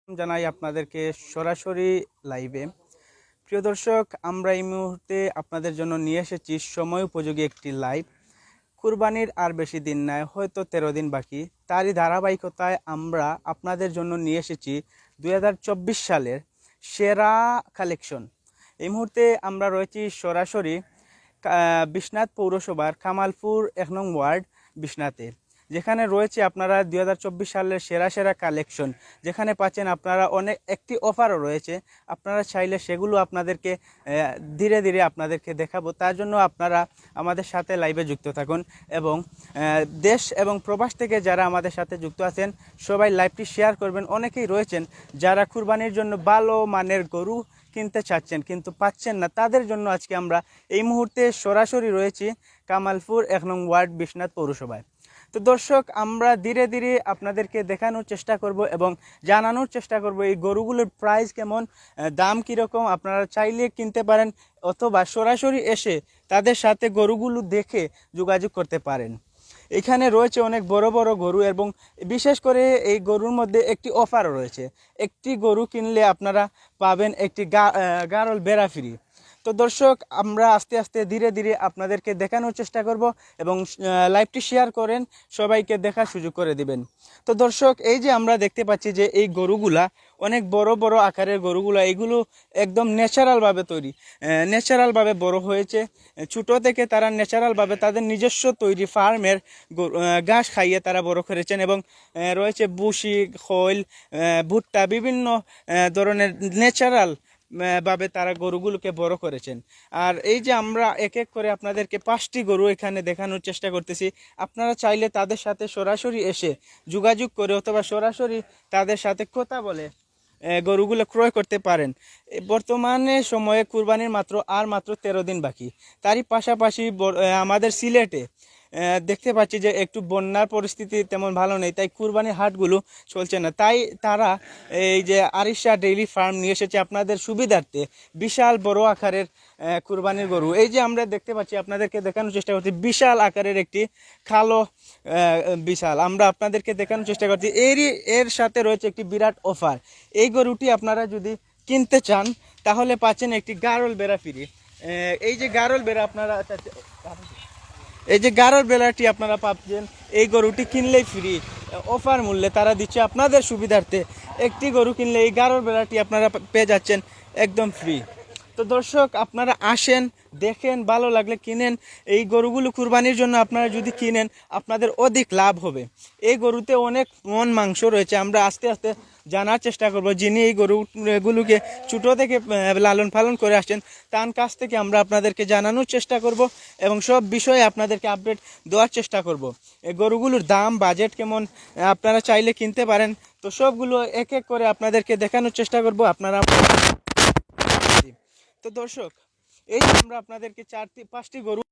জানাই আপনাদেরকে সরাসরি লাইভে। প্রিয় দর্শক, আমরা এই মুহূর্তে আপনাদের জন্য নিয়ে এসেছি সময় উপযোগী একটি লাইভ। কুরবানির আর বেশি দিন নাই, হয়তো 13 দিন বাকি। তারই ধারাবাহিকতায় আমরা আপনাদের জন্য নিয়ে এসেছি 2024 সালের সেরা কালেকশন। এই মুহূর্তে আমরা রয়েছি সরাসরি বিশ্বনাথ পৌরসভার কামালপুর 1 নং ওয়ার্ড বিশ্বনাথে, যেখানে রয়েছে আপনারা 2024 সালের সেরা সেরা কালেকশন, যেখানে পাচ্ছেন আপনারা অনেক একটি অফারও রয়েছে। আপনারা চাইলে সেগুলো আপনাদেরকে ধীরে ধীরে আপনাদেরকে দেখাবো। তার জন্য আপনারা আমাদের সাথে লাইভে যুক্ত থাকুন এবং দেশ এবং প্রবাস থেকে যারা আমাদের সাথে যুক্ত আছেন সবাই লাইভটি শেয়ার করবেন। অনেকেই রয়েছেন যারা কুরবানির জন্য ভালো মানের গরু কিনতে চাচ্ছেন কিন্তু পাচ্ছেন না, তাদের জন্য আজকে আমরা এই মুহূর্তে সরাসরি রয়েছি কামালপুর 1 নং ওয়ার্ড বিশ্বনাথ পৌরসভায়। তো দর্শক, আমরা ধীরে ধীরে আপনাদেরকে দেখানোর চেষ্টা করব এবং জানানোর চেষ্টা করব এই গরুগুলোর প্রাইস কেমন, দাম কীরকম। আপনারা চাইলে কিনতে পারেন অথবা সরাসরি এসে তাদের সাথে গরুগুলো দেখে যোগাযোগ করতে পারেন। এখানে রয়েছে অনেক বড় বড় গরু এবং বিশেষ করে এই গরুর মধ্যে একটি অফারও রয়েছে। একটি গরু কিনলে আপনারা পাবেন একটি গারল বেড়া ফ্রি। তো দর্শক, আমরা আস্তে আস্তে ধীরে ধীরে আপনাদেরকে দেখানোর চেষ্টা করব এবং লাইভটি শেয়ার করেন, সবাইকে দেখার সুযোগ করে দিবেন। তো দর্শক, এই যে আমরা দেখতে পাচ্ছি যে এই গরুগুলা অনেক বড় বড় আকারের গরুগুলা, এগুলো একদম ন্যাচারালভাবে তৈরি, ন্যাচারালভাবে বড় হয়েছে। ছোটো থেকে তারা ন্যাচারালভাবে তাদের নিজস্ব তৈরি ফার্মের ঘাস খাইয়ে তারা বড় করেছেন এবং রয়েছে বুসি, খৈল, ভুট্টা, বিভিন্ন ধরনের ন্যাচারাল ভাবে তারা গরুগুলোকে বড় করেছেন। আর এই যে আমরা এক এক করে আপনাদেরকে 5টি গরু এখানে দেখানোর চেষ্টা করতেছি। আপনারা চাইলে তাদের সাথে সরাসরি এসে যোগাযোগ করে অথবা সরাসরি তাদের সাথে কথা বলে গরুগুলো ক্রয় করতে পারেন। বর্তমানে সময়ে কুরবানির মাত্র 13 দিন বাকি। তারই পাশাপাশি আমাদের সিলেটে দেখতে পাচ্ছি যে একটু বন্যার পরিস্থিতি তেমন ভালো নেই, তাই কুরবানির হাটগুলো চলছে না। তাই তারা এই যে আরিশা ডেইলি ফার্ম নিয়ে এসেছে আপনাদের সুবিধার্থে বিশাল বড় আকারের কুরবানির গরু। এই যে আমরা দেখতে পাচ্ছি, আপনাদেরকে দেখানোর চেষ্টা করছি বিশাল আকারের একটি কালো বিশাল, আমরা আপনাদেরকে দেখানোর চেষ্টা করছি। এর সাথে রয়েছে একটি বিরাট অফার। এই গরুটি আপনারা যদি কিনতে চান তাহলে পাচ্ছেন একটি গারল বেড়া ফ্রি। এই যে গারল বেড়া আপনারা এই যে গারল বেড়াটি আপনারা পাচ্ছেন, এই গরুটি কিনলেই ফ্রি। অফার মূল্যে তারা দিচ্ছে আপনাদের সুবিধার্থে। একটি গরু কিনলে এই গারল বেড়াটি আপনারা পেয়ে যাচ্ছেন একদম ফ্রি। তো দর্শক, আপনারা আসেন, দেখেন, ভালো লাগলে কিনেন। এই গরুগুলো কুরবানির জন্য আপনারা যদি কিনেন আপনাদের অধিক লাভ হবে। এই গরুতে অনেক মন মাংস রয়েছে। আমরা আস্তে আস্তে জানার চেষ্টা করব যিনি এই গরুগুলোকে ছোটো থেকে লালন পালন করে আসছেন তার কাছ থেকে আমরা আপনাদেরকে জানানোর চেষ্টা করব এবং সব বিষয়ে আপনাদেরকে আপডেট দেওয়ার চেষ্টা করব। এই গরুগুলোর দাম, বাজেট কেমন, আপনারা চাইলে কিনতে পারেন। তো সবগুলো এক এক করে আপনাদেরকে দেখানোর চেষ্টা করব। আপনারা তো দর্শক, এই যে আমরা আপনাদেরকে 4-5টি গরু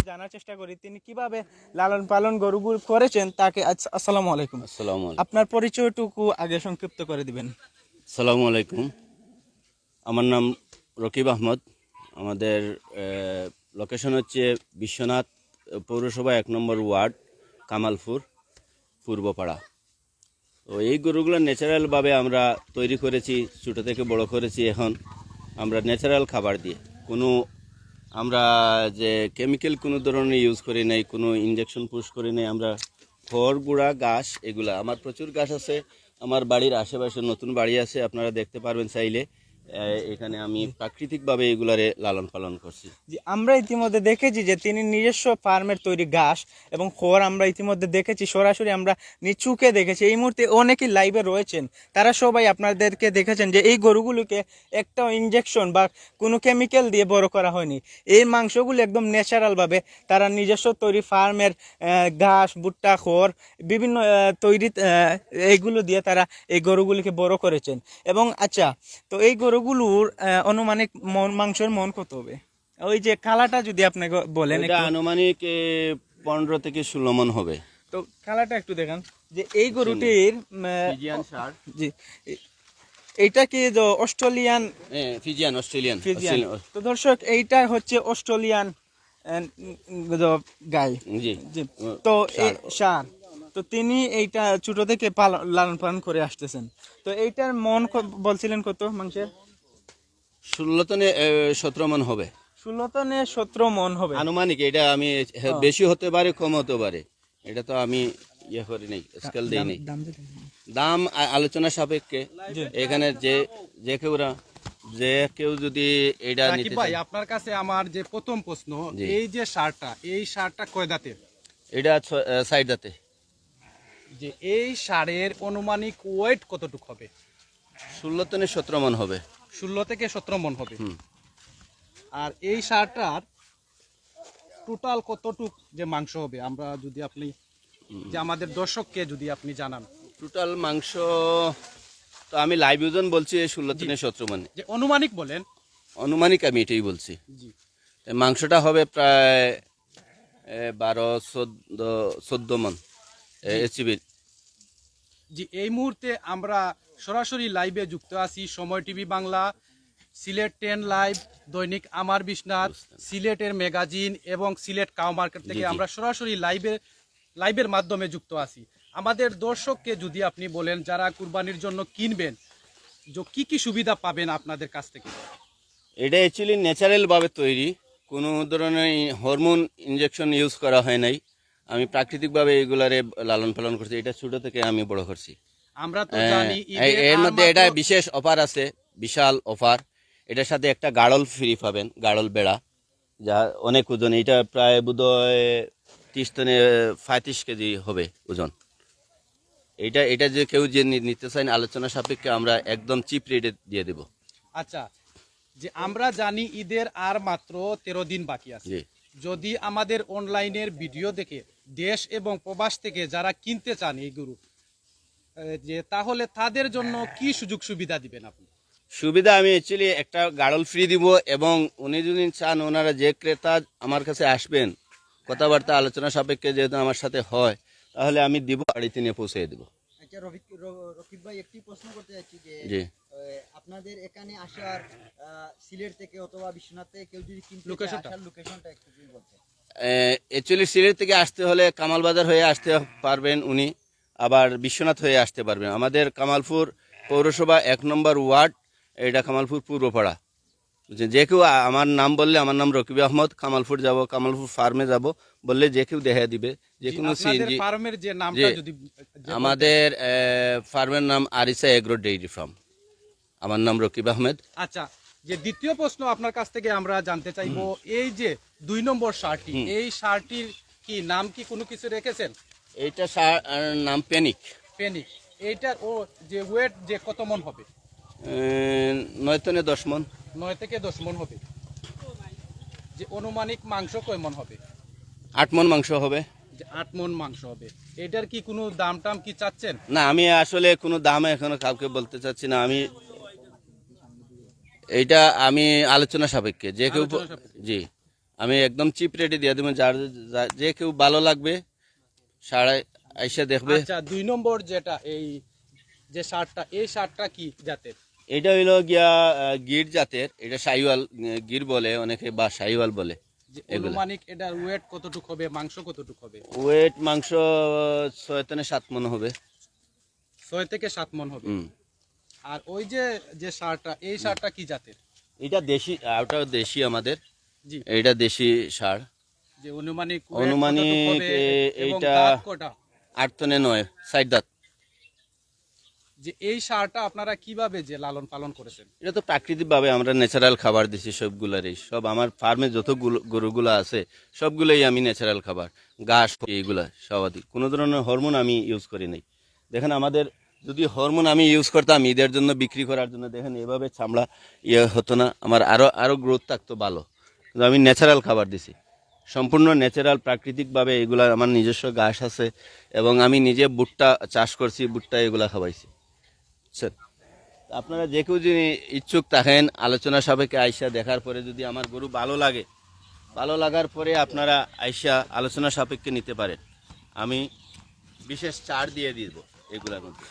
জানার চেষ্টা করি তিনি কিভাবে লালন পালন গরুগুলো করেছেন তাকে। আসসালামু আলাইকুম। আসসালামু আলাইকুম। আপনার পরিচয়টুকু আগে সংক্ষিপ্ত করে দিবেন। আসসালামু আলাইকুম, আমার নাম রকিব আহমদ। আমাদের লোকেশন হচ্ছে বিশ্বনাথ পৌরসভা 1 নম্বর ওয়ার্ড, কামালপুর, পূর্বপাড়া। তো এই গরুগুলো ন্যাচারালভাবে আমরা তৈরি করেছি, ছোটো থেকে বড় করেছি। এখন আমরা ন্যাচারাল খাবার দিয়ে, কোনো আমরা যে কেমিক্যাল কোনো ধরনের ইউজ করি নাই, কোনো ইঞ্জেকশন পুশ করি নাই। আমরা খড়, গুঁড়া, ঘাস, এগুলা আমার প্রচুর ঘাস আছে। আমার বাড়ির আশেপাশে নতুন বাড়ি আছে, আপনারা দেখতে পারবেন চাইলে। এখানে আমি প্রাকৃতিকভাবে এগুলারে লালন পালন করছি। আমরা ইতিমধ্যে দেখেছি যে তিনি নিজস্ব ফার্মের তৈরি ঘাস এবং খড় আমরা ইতিমধ্যে দেখেছি, সরাসরি আমরা চোখে দেখেছি। এই মুহূর্তে অনেকেই লাইভে রয়েছেন, তারা সবাই আপনাদেরকে দেখেছেন যে এই গরুগুলোকে একটা ইঞ্জেকশন বা কোনো কেমিক্যাল দিয়ে বড় করা হয়নি। এই মাংসগুলো একদম ন্যাচারালভাবে তারা নিজস্ব তৈরি ফার্মের ঘাস, ভুট্টা, খড়, বিভিন্ন তৈরি এইগুলো দিয়ে তারা এই গরুগুলিকে বড় করেছেন। এবং আচ্ছা, তো এই গরুগুলোর আনুমানিক মাংসের মন কত হবে? ওই যে কালাটা যদি আপনাকে বলেন। এটা আনুমানিক 15 থেকে 16 মন হবে। তো কালাটা একটু দেখান যে এই গরুটির জি, এইটা কি অস্ট্রেলিয়ান? Friesian, Australian. তো দর্শক, এইটা হচ্ছে অস্ট্রেলিয়ান গাই। জি জি। তো ষাঁড়। ষাঁড়, তো তিনি এইটা ছোট থেকে লালন পালন করে আসতেছেন। তো এইটার মন বলছিলেন কত মাংসের? 16 টনে 17 মন হবে 16 থেকে 17 মন হবে। আনুমানিক। এটা আমি ও। বেশি হতে পারে, কম হতে পারে, এটা তো আমি ইয়ে করি নাই, স্কেল দেই নাই। দাম দাম আলোচনা সাপেক্ষে। জি। এখানে যে যে কেউ যদি এটা রাকিব নিতে ভাই, চায়। আপনার কাছে আমার যে প্রথম প্রশ্ন, জি। এই সারটা কয় দাঁতের? এটা সাইড দাতে। যে এই সারের অনুমানিক ওয়েট কতটুকু হবে? 16 টনে 17 মন হবে। 16 থেকে 17 মন হবে। হুম। আর এই সারটার টোটাল কতটুক যে মাংস হবে, আমরা যদি আপনি যে আমাদের দর্শককে যদি আপনি জানান। টোটাল মাংস তো আমি লাইভ ওজন বলছি 16 টনে 17 মন। যে অনুমানিক বলেন। অনুমানিক আমি এটাই বলছি। জি। মাংসটা হবে প্রায় 12-14 মন এসিবি। জি, এই মুহূর্তে আমরা সরাসরি লাইভে যুক্ত আছি সময় টিভি বাংলা, সিলেট 10 লাইভ, দৈনিক আমার বিশ্বনাথ, সিলেটের ম্যাগাজিন এবং সিলেট কাউ মার্কেট থেকে জি, জি। আমরা সরাসরি লাইভের মাধ্যমে যুক্ত আছি। আমাদের দর্শককে যদি আপনি বলেন যারা কুরবানির জন্য কিনবেন, যে কি কি সুবিধা পাবেন আপনাদের কাছ থেকে? এটা অ্যাকচুয়ালি ন্যাচারাল ভাবে তৈরি, কোনো ধরনের হরমোন ইনজেকশন ইউজ করা হয় নাই। আমি প্রাকৃতিকভাবে এগুলারে লালন পালন করছি, এটা ছোট থেকে আমি বড় করছি। আমরা তো জানি এর মধ্যে এটা বিশেষ অফার আছে, বিশাল অফার। এটার সাথে একটা গাড়ল ফ্রি পাবেন, গাড়ল বেড়া, যা অনেক ওজন। এটা প্রায় বোধহয় 30 টনে 35 কেজি হবে ওজন। এটা এটা যে কেউ যে নিতে চান আলোচনা সাপেক্ষে আমরা একদম চিপ রেটে দিয়ে দেব। আচ্ছা, যে আমরা জানি ঈদের আর মাত্র 13 দিন বাকি আছে। জি। যদি আমাদের অনলাইনের ভিডিও দেখে দেশ এবং প্রবাস থেকে যারা কিনতে চান এই গরু, যে তাহলে তাদের জন্য কি সুযোগ সুবিধা দিবেন আপনি? সুবিধা আমি অ্যাকচুয়ালি একটা গাড়ল ফ্রি দিব, এবং উনি যদি চান ওনারা যে ক্রেতা আমার কাছে আসবেন, কথাবার্তা আলোচনা সাপেক্ষে যেহেতু আমার সাথে হয়, তাহলে আমি দিব, বাড়িতে নিয়ে পৌঁছে দেবো। আচ্ছা রকিব ভাই, একটি প্রশ্ন করতে চাচ্ছি যে জি। আপনাদের এখানে আসার সিলেট থেকে অথবা বিশ্বনাথ থেকে কেউ যদি কিনতে চায়, লোকেশনটা? আসার লোকেশনটা একটু যদি বলতেন। অ্যাকচুয়ালি সিলেট থেকে আসতে হলে কামাল বাজার হয়ে আসতে পারবেন উনি, আবার বিশ্বনাথ হয়ে আসতে পারবেন। আমাদের কামালপুর পৌরসভা 1 নম্বর ওয়ার্ড, এটা কামালপুর পূর্বপাড়া। বুঝছেন, যে কেউ আমার নাম বললে, আমার নাম রকিব আহমদ, কামালপুর যাব, কামালপুর ফার্মে যাব বললে যে কেউ দেখা দিবে, যে কোনো আপনাদের সিএনজি। ফার্মের যে নামটা জি। যদি আমাদের ফার্মের নাম আরিসা এগ্রো ডেইরি ফার্ম। আমার নাম রকিব আহমেদ। আচ্ছা, যে দ্বিতীয় প্রশ্ন আপনার কাছ থেকে আমরা জানতে চাইবো, এই যে 2 নম্বর সারটি, এই সারটির কি নাম কি কোনো কিছু রেখেছেন? এইটা নাম প্যানিক। পেনি। এইটার ও যে ওয়েট যে কত মন হবে? 9 টনে 10 মন। 9 থেকে 10 মন হবে। যে অনুমানিক মাংস কয় মন হবে? 8 মন মাংস হবে। যে 8 মন মাংস হবে। এটার কি কোনো দাম টাম কি চাচ্ছেন? না, আমি আসলে কোনো দাম এখনো কাউকে বলতে চাচ্ছি না। এইটা আমি আলোচনা সাপেক্ষে যে কেউ আলোচনা সাপেক্ষে। জি, আমি একদম চিপ রেটে দিয়ে দেবো। যে কেউ ভালো লাগবে সাড়ে আইসা দেখবে। আচ্ছা, 2 নম্বর যেটা এই যে সারটা, এই সারটা কি জাতের? এটা হইলো গিয়া গির জাতের। এটা শাহিওয়াল গির বলে অনেকে, বা শাহিওয়াল বলে। যে এগুলা অনুমানিক এটার ওয়েট কতটুকু হবে, মাংস কতটুকু হবে? ওয়েট মাংস 6 থেকে 7 মন হবে। 6 থেকে 7 মন হবে। হুম। আর ওই যে যে সারটা, এই সারটা কি জাতের? এটা দেশি, ওটা দেশি আমাদের। জি। এটা দেশি সার। যে অনুমানিক weight অনুমানিক কতটুকু হবে এবং এইটা দাঁত কটা? 8 টনে 9, 60 দাঁত। যে এই সারটা আপনারা কিভাবে যে লালন পালন করেছেন? এটা তো প্রাকৃতিকভাবে আমরা ন্যাচারাল খাবার দিছি সবগুলারই। সব আমার ফার্মে যত গরুগুলো আছে সবগুলোই আমি ন্যাচারাল খাবার, ঘাস এইগুলা সবাদি। কোনো ধরনের হরমোন আমি ইউজ করি নাই। দেখেন, আমাদের যদি হরমোন আমি ইউজ করতাম ঈদের জন্য বিক্রি করার জন্য, দেখেন এভাবে চামড়া হতো না, আমার আরো গ্রোথ থাকতো ভালো। কিন্তু আমি ন্যাচারাল খাবার দিছি, সম্পূর্ণ ন্যাচারাল প্রাকৃতিকভাবে। এগুলা আমার নিজস্ব ঘাস আছে, এবং আমি নিজে ভুট্টা চাষ করছি, ভুট্টা এগুলা খাওয়াইছি। বুঝছেন? আপনারা যে কেউ যদি ইচ্ছুক থাকেন, আলোচনা সাপেক্ষে আইসা দেখার পরে যদি আমার গরু ভালো লাগে, ভালো লাগার পরে আপনারা আইসা আলোচনা সাপেক্ষে নিতে পারেন। আমি বিশেষ ছাড় দিয়ে দিব এগুলোর মধ্যে।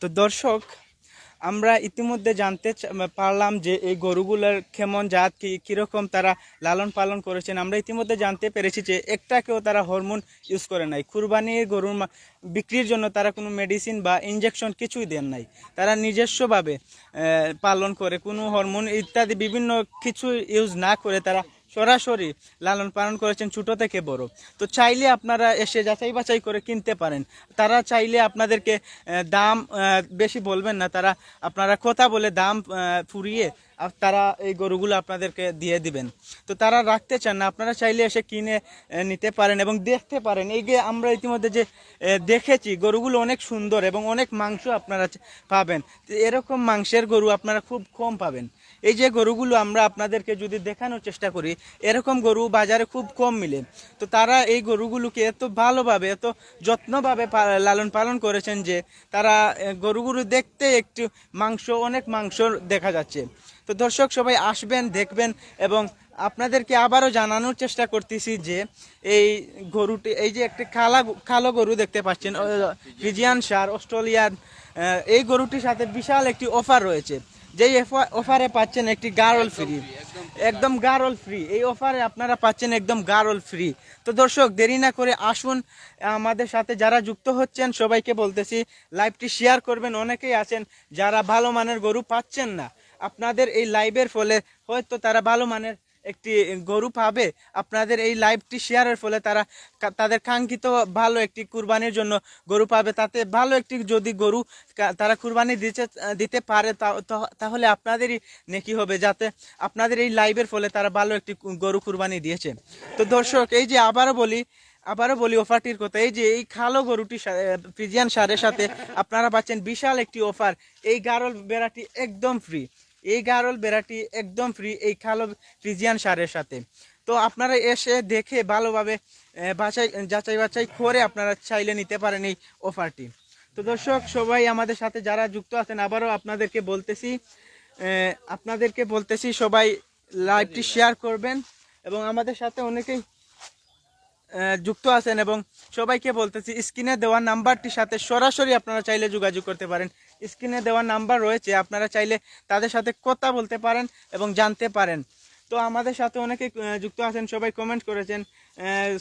তো দর্শক, আমরা ইতিমধ্যে জানতে পারলাম যে এই গরুগুলোর কেমন জাত কীরকম তারা লালন পালন করেছেন। আমরা ইতিমধ্যে জানতে পেরেছি যে একটাকেও তারা হরমোন ইউজ করে নাই। কুরবানির গরুর বিক্রির জন্য তারা কোনো মেডিসিন বা ইনজেকশন কিছুই দেন নাই। তারা নিজস্বভাবে পালন করে কোনো হরমোন ইত্যাদি বিভিন্ন কিছু ইউজ না করে তারা সরাসরি লালন পালন করেছেন ছোটো থেকে বড়। তো চাইলে আপনারা এসে যাচাই বাছাই করে কিনতে পারেন। তারা চাইলে আপনাদেরকে দাম বেশি বলবেন না, তারা আপনারা কথা বলে দাম ফুরিয়ে তারা এই গরুগুলো আপনাদেরকে দিয়ে দিবেন। তো তারা রাখতে চান না, আপনারা চাইলে এসে কিনে নিতে পারেন এবং দেখতে পারেন। এই যে আমরা ইতিমধ্যে যে দেখেছি গরুগুলো অনেক সুন্দর এবং অনেক মাংস আপনারা পাবেন। এরকম মাংসের গরু আপনারা খুব কম পাবেন। এই যে গরুগুলো আমরা আপনাদেরকে যদি দেখানোর চেষ্টা করি, এরকম গরু বাজারে খুব কম মিলে। তো তারা এই গরুগুলোকে এত ভালোভাবে এত যত্নভাবে লালন পালন করেছেন যে তারা গরুগুলো দেখতে একটু অনেক মাংস দেখা যাচ্ছে। তো দর্শক সবাই আসবেন, দেখবেন এবং আপনাদেরকে আবারও জানানোর চেষ্টা করতেছি যে এই গরুটি, এই যে একটি কালো গরু দেখতে পাচ্ছেন ফ্রিজিয়ান সার অস্ট্রেলিয়ান, এই গরুটির সাথে বিশাল একটি অফার রয়েছে। যেই অফারে পাচ্ছেন একটি গারল ফ্রি, একদম গারল ফ্রি। এই অফারে আপনারা পাচ্ছেন একদম গারল ফ্রি। তো দর্শক দেরি না করে আসুন আমাদের সাথে। যারা যুক্ত হচ্ছেন সবাইকে বলতেছি লাইভটি শেয়ার করবেন। অনেকেই আছেন যারা ভালো মানের গরু পাচ্ছেন না, আপনাদের এই লাইভের ফলে হয়তো তারা ভালো মানের একটি গরু পাবে। আপনাদের এই লাইভটি শেয়ারের ফলে তারা তাদের কাঙ্ক্ষিত ভালো একটি কুরবানির জন্য গরু পাবে। তাতে ভালো একটি যদি গরু তারা কুরবানি দিতে পারে তাহলে আপনাদেরই নেকি হবে, যাতে আপনাদের এই লাইভের ফলে তারা ভালো একটি গরু কুরবানি দিয়েছে। তো দর্শক এই যে আবারও বলি অফারটির কথা। এই যে এই কালো গরুটি ফ্রিজিয়ান সারের সাথে আপনারা পাচ্ছেন বিশাল একটি অফার। এই গারল বেড়াটি একদম ফ্রি, এই গারল বেড়াটি একদম ফ্রি এই কালো ফ্রিজিয়ান সারের সাথে। তো আপনারা এসে দেখে ভালোভাবে যাচাই বাছাই করে আপনারা চাইলে নিতে পারেন এই অফারটি। তো দর্শক সবাই আমাদের সাথে যারা যুক্ত আছেন, আবারও আপনাদেরকে বলতেছি সবাই লাইভটি শেয়ার করবেন এবং আমাদের সাথে অনেকেই যুক্ত আছেন এবং সবাইকে বলতেছি স্ক্রিনে দেওয়া নাম্বারটির সাথে সরাসরি আপনারা চাইলে যোগাযোগ করতে পারেন। স্ক্রিনে দেওয়া নাম্বার রয়েছে, আপনারা চাইলে তাদের সাথে কথা বলতে পারেন এবং জানতে পারেন। তো আমাদের সাথে অনেকে যুক্ত আছেন, সবাই কমেন্ট করেছেন।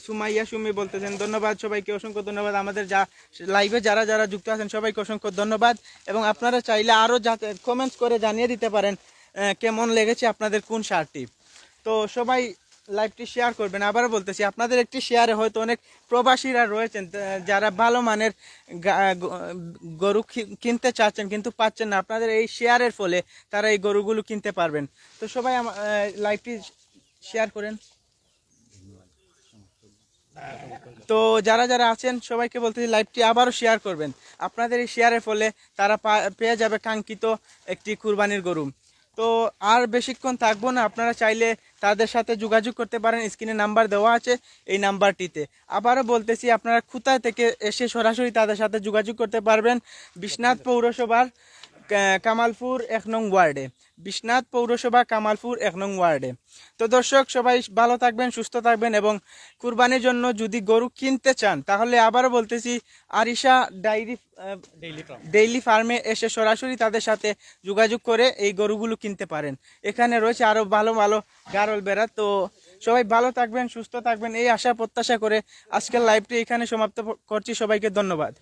সুমাইয়া সুমি বলতেছেন ধন্যবাদ, সবাইকে অসংখ্য ধন্যবাদ। আমাদের লাইভে যারা যারা যুক্ত আছেন সবাইকে অসংখ্য ধন্যবাদ এবং আপনারা চাইলে আরও কমেন্টস করে জানিয়ে দিতে পারেন কেমন লেগেছে আপনাদের কোন শার্টটি। তো সবাই লাইভটি শেয়ার করবেন। আবারও বলতেছি আপনাদের একটি শেয়ারে হয়তো অনেক প্রবাসীরা রয়েছেন যারা ভালো মানের গরু কিনতে চাচ্ছেন কিন্তু পাচ্ছেন না। আপনাদের এই শেয়ারের ফলে তারা এই গরুগুলো কিনতে পারবেন। তো সবাই লাইভটি শেয়ার করেন। তো যারা যারা আছেন সবাইকে বলতেছি লাইভটি আবারও শেয়ার করবেন। আপনাদের এই শেয়ারের ফলে তারা পেয়ে যাবে কাঙ্ক্ষিত একটি কুরবানির গরু। তো আর বেশিক্ষণ থাকবো না, আপনারা চাইলে তাদের সাথে যোগাযোগ করতে পারেন। স্ক্রিনে নাম্বার দেওয়া আছে এই নাম্বারটিতে। আবারও বলতেছি আপনারা কোথায় থেকে এসে সরাসরি তাদের সাথে যোগাযোগ করতে পারবেন। বিশ্বনাথ পৌরসভার কামালপুর 1 নং ওয়ার্ডে, বিশ্বনাথ পৌরসভা কামালপুর 1 নং ওয়ার্ডে। তো দর্শক সবাই ভালো থাকবেন, সুস্থ থাকবেন এবং কুরবানির জন্য যদি গরু কিনতে চান তাহলে আবারও বলতেছি আরিশা ডেইলি ফার্মে এসে সরাসরি তাদের সাথে যোগাযোগ করে এই গরুগুলো কিনতে পারেন। এখানে রয়েছে আরও ভালো ভালো গারল বেড়া। তো সবাই ভালো থাকবেন, সুস্থ থাকবেন এই আশা প্রত্যাশা করে আজকের লাইভটি এখানে সমাপ্ত করছি। সবাইকে ধন্যবাদ।